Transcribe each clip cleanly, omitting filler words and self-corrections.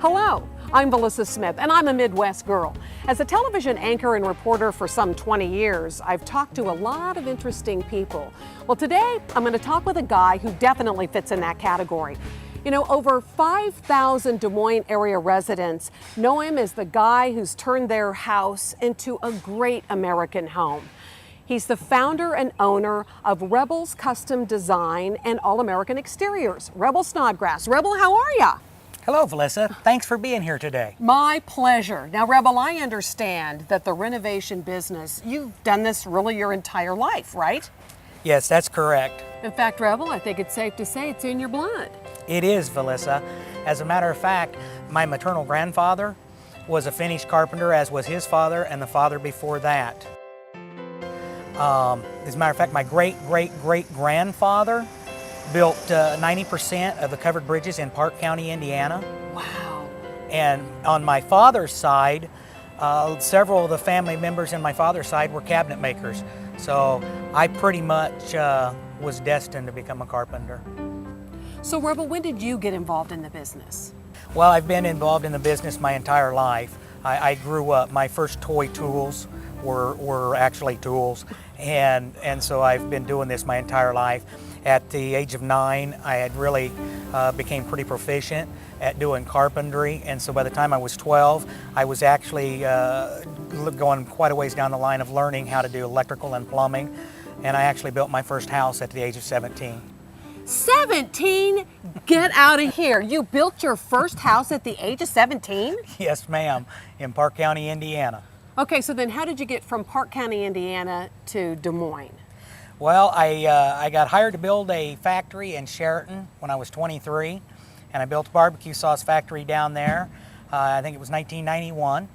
Hello, I'm Melissa Smith, and I'm a Midwest girl. As a television anchor and reporter for some 20 years, I've talked to a lot of interesting people. Well, today I'm going to talk with a guy who definitely fits in that category. You know, over 5,000 Des Moines area residents know him as the guy who's turned their house into a great American home. He's the founder and owner of Rebel's Custom Design and All-American Exteriors. Rebel Snodgrass. Rebel, how are ya? Hello, Melissa. Thanks for being here today. My pleasure. Now, Rebel, I understand that the renovation business, you've done this really your entire life, right? Yes, that's correct. In fact, Rebel, I think it's safe to say it's in your blood. It is, Melissa. As a matter of fact, my maternal grandfather was a finished carpenter, as was his father and the father before that. As a matter of fact, my great-great-great-grandfather built 90% of the covered bridges in Park County, Indiana. Wow. And on my father's side, several of the family members in my father's side were cabinet makers. So I pretty much was destined to become a carpenter. So, Rebel, when did you get involved in the business? Well, I've been involved in the business my entire life. I grew up, my first toy tools were actually tools, and so I've been doing this my entire life. At the age of 9, I had really became pretty proficient at doing carpentry, and so by the time I was 12, I was actually going quite a ways down the line of learning how to do electrical and plumbing, and I actually built my first house at the age of 17. 17? Get out of here. You built your first house at the age of 17? Yes, ma'am, in Park County, Indiana. Okay, so then how did you get from Park County, Indiana to Des Moines? Well, I got hired to build a factory in Sheraton when I was 23, and I built a barbecue sauce factory down there. I think it was 1991.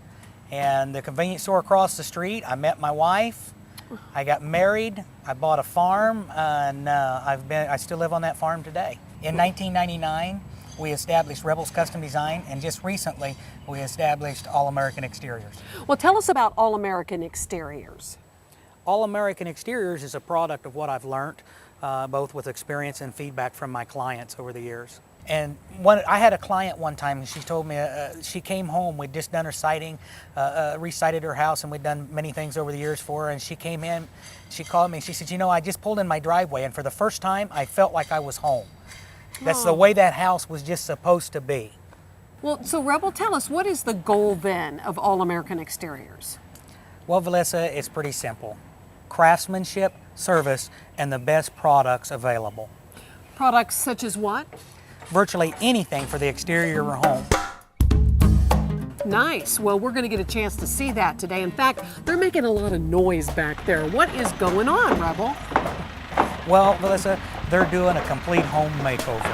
And the convenience store across the street, I met my wife. I got married. I bought a farm, and I still live on that farm today. In 1999, we established Rebel's Custom Design, and just recently, we established All-American Exteriors. Well, tell us about All-American Exteriors. All-American Exteriors is a product of what I've learned, both with experience and feedback from my clients over the years. And I had a client one time, and she told me, she came home, we'd just done her siding, re-sided her house, and we'd done many things over the years for her, and she came in, she called me, she said, you know, I just pulled in my driveway, and for the first time, I felt like I was home. That's the way that house was just supposed to be. Well, so Rebel, tell us, what is the goal then of All-American Exteriors? Well, Melissa, it's pretty simple. Craftsmanship, service, and the best products available. Products such as what? Virtually anything for the exterior of your home. Nice. Well, we're going to get a chance to see that today. In fact, they're making a lot of noise back there. What is going on, Rebel? Well, Melissa, they're doing a complete home makeover.